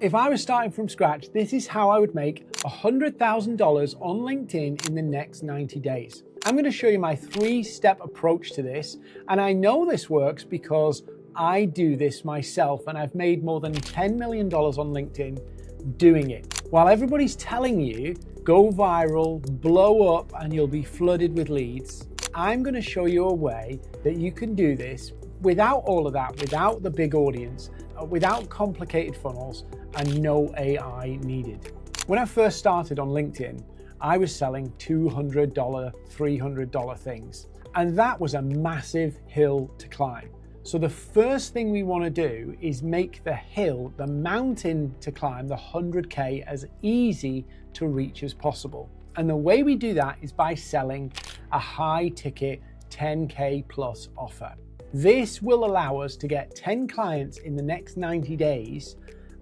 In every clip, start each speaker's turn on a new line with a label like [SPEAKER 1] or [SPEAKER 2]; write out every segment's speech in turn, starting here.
[SPEAKER 1] If I was starting from scratch, this is how I would make $100,000 on LinkedIn in the next 90 days. I'm going to show you my 3-step approach to this, and I know this works because I do this myself, and I've made more than $10 million on LinkedIn doing it. While everybody's telling you, go viral, blow up, and you'll be flooded with leads, I'm going to show you a way that you can do this without all of that, without the big audience, without complicated funnels, and no AI needed. When I first started on LinkedIn, I was selling $200, $300 things, and that was a massive hill to climb. So the first thing we want to do is make the hill, the mountain to climb, the 100K, as easy to reach as possible. And the way we do that is by selling a high ticket 10K plus offer. This will allow us to get 10 clients in the next 90 days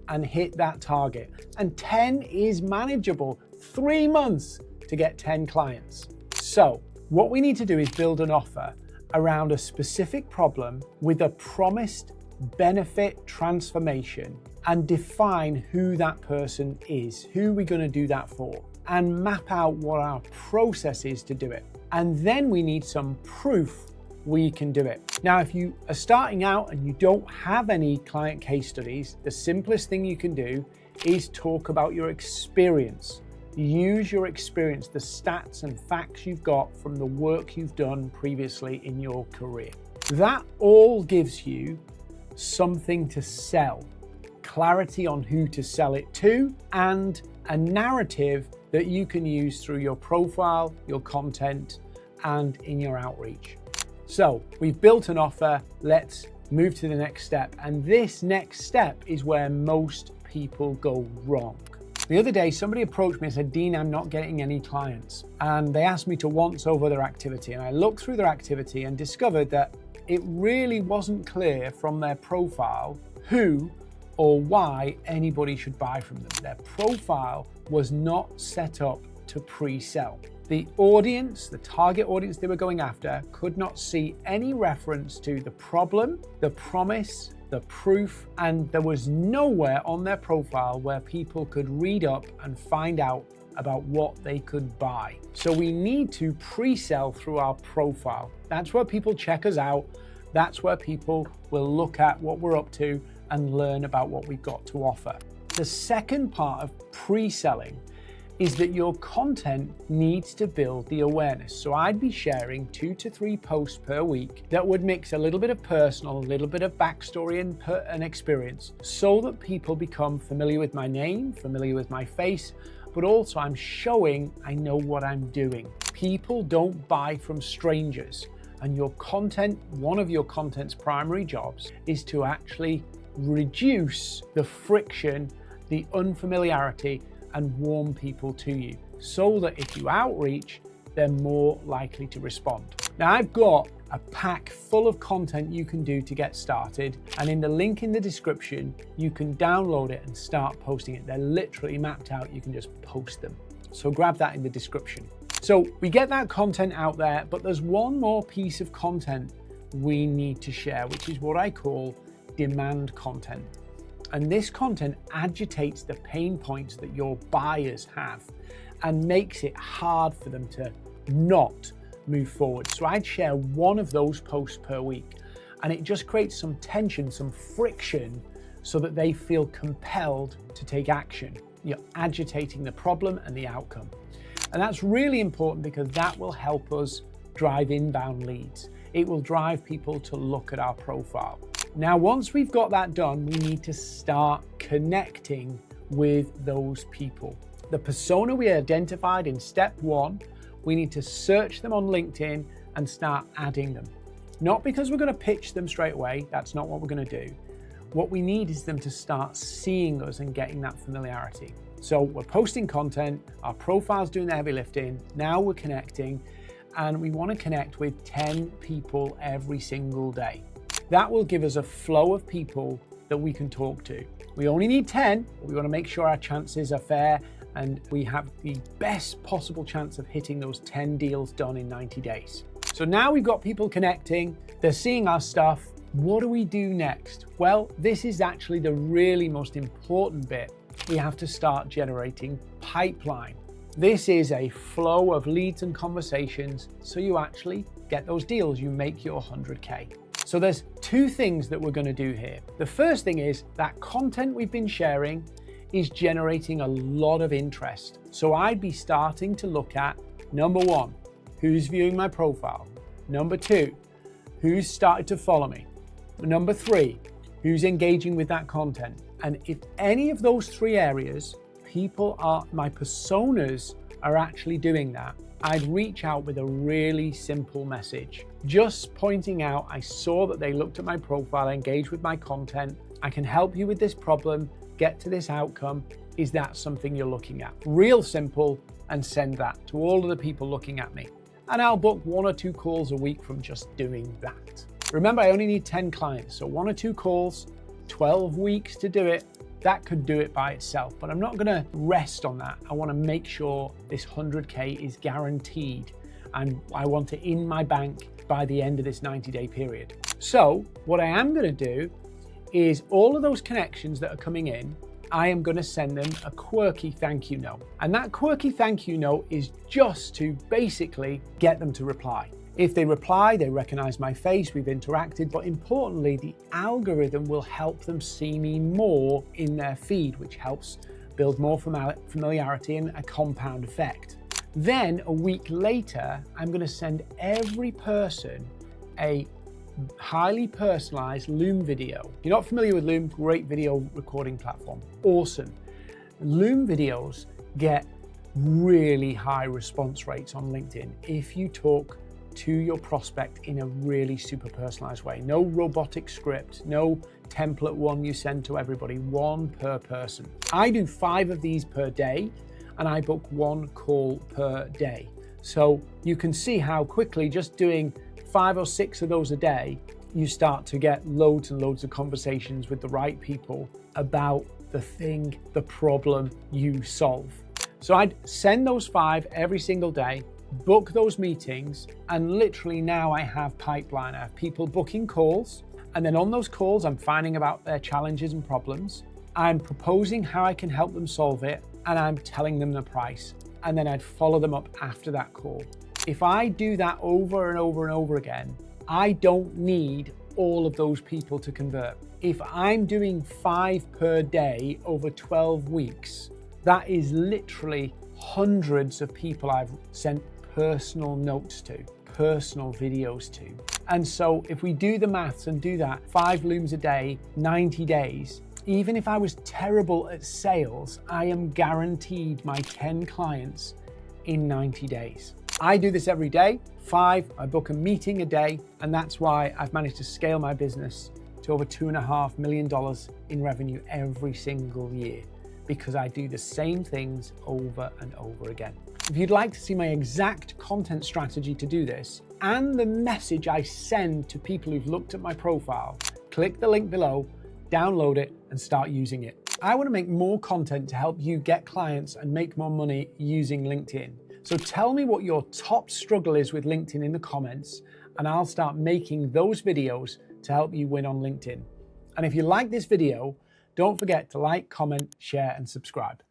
[SPEAKER 1] and hit that target. And 10 is manageable. 3 months to get 10 clients. So what we need to do is build an offer around a specific problem with a promised benefit transformation, and define who that person is, who we're going to do that for, and map out what our process is to do it. And then we need some proof we can do it. Now, if you are starting out and you don't have any client case studies, the simplest thing you can do is talk about your experience. Use your experience, the stats and facts you've got from the work you've done previously in your career. That all gives you something to sell, clarity on who to sell it to, and a narrative that you can use through your profile, your content, and in your outreach. So we've built an offer, let's move to the next step. And this next step is where most people go wrong. The other day, somebody approached me and said, Dean, I'm not getting any clients. And they asked me to once over their activity. And I looked through their activity and discovered that it really wasn't clear from their profile who or why anybody should buy from them. Their profile was not set up to pre-sell. The audience, the target audience they were going after, could not see any reference to the problem, the promise, the proof, and there was nowhere on their profile where people could read up and find out about what they could buy. So we need to pre-sell through our profile. That's where people check us out. That's where people will look at what we're up to and learn about what we've got to offer. The second part of pre-selling is that your content needs to build the awareness. So I'd be sharing 2 to 3 posts per week that would mix a little bit of personal, a little bit of backstory and experience, so that people become familiar with my name, familiar with my face, but also I'm showing I know what I'm doing. People don't buy from strangers, and your content, one of your content's primary jobs is to actually reduce the friction, the unfamiliarity, and warm people to you, so that if you outreach, they're more likely to respond. Now, I've got a pack full of content you can do to get started, and in the link in the description, you can download it and start posting it. They're literally mapped out, you can just post them. So grab that in the description. So we get that content out there, but there's one more piece of content we need to share, which is what I call demand content. And this content agitates the pain points that your buyers have and makes it hard for them to not move forward. So I'd share one of those posts per week, and it just creates some tension, some friction, so that they feel compelled to take action. You're agitating the problem and the outcome. And that's really important because that will help us drive inbound leads. It will drive people to look at our profile. Now, once we've got that done, we need to start connecting with those people. The persona we identified in step 1, we need to search them on LinkedIn and start adding them. Not because we're going to pitch them straight away, that's not what we're going to do. What we need is them to start seeing us and getting that familiarity. So we're posting content, our profile's doing the heavy lifting, now we're connecting, and we want to connect with 10 people every single day. That will give us a flow of people that we can talk to. We only need 10, but we want to make sure our chances are fair and we have the best possible chance of hitting those 10 deals done in 90 days. So now we've got people connecting, they're seeing our stuff, What do we do next? Well, this is actually the really most important bit. We have to start generating pipeline. This is a flow of leads and conversations, so you actually get those deals, you make your 100K. So there's two things that we're going to do here. The first thing is that content we've been sharing is generating a lot of interest. So I'd be starting to look at, number one, who's viewing my profile? Number two, who's started to follow me? Number three, who's engaging with that content? And if any of those three areas, my personas are actually doing that, I'd reach out with a really simple message. Just pointing out, I saw that they looked at my profile, engaged with my content. I can help you with this problem, get to this outcome. Is that something you're looking at? Real simple, and send that to all of the people looking at me. And I'll book 1 or 2 calls a week from just doing that. Remember, I only need 10 clients, so 1 or 2 calls, 12 weeks to do it. That could do it by itself, but I'm not gonna rest on that. I wanna make sure this 100K is guaranteed, and I want it in my bank by the end of this 90-day period. So what I am gonna do is all of those connections that are coming in, I am gonna send them a quirky thank you note. And that quirky thank you note is just to basically get them to reply. If they reply, they recognize my face, we've interacted, but importantly, the algorithm will help them see me more in their feed, which helps build more familiarity and a compound effect. Then a week later, I'm gonna send every person a highly personalized Loom video. If you're not familiar with Loom, great video recording platform, awesome. Loom videos get really high response rates on LinkedIn if you talk to your prospect in a really super personalized way. No robotic script, no template one you send to everybody, one per person. I do 5 of these per day, and I book 1 call per day. So you can see how quickly just doing 5 or 6 of those a day, you start to get loads and loads of conversations with the right people about the thing, the problem you solve. So I'd send those 5 every single day, book those meetings, and literally now I have pipeline. I have people booking calls, and then on those calls, I'm finding about their challenges and problems. I'm proposing how I can help them solve it, and I'm telling them the price. And then I'd follow them up after that call. If I do that over and over and over again, I don't need all of those people to convert. If I'm doing 5 per day over 12 weeks, that is literally hundreds of people I've sent personal notes to, personal videos to. And so if we do the maths and do that, 5 Looms a day, 90 days, even if I was terrible at sales, I am guaranteed my 10 clients in 90 days. I do this every day, 5, I book a meeting a day, and that's why I've managed to scale my business to over $2.5 million in revenue every single year, because I do the same things over and over again. If you'd like to see my exact content strategy to do this, and the message I send to people who've looked at my profile, click the link below, download it, and start using it. I want to make more content to help you get clients and make more money using LinkedIn. So tell me what your top struggle is with LinkedIn in the comments, and I'll start making those videos to help you win on LinkedIn. And if you like this video, don't forget to like, comment, share, and subscribe.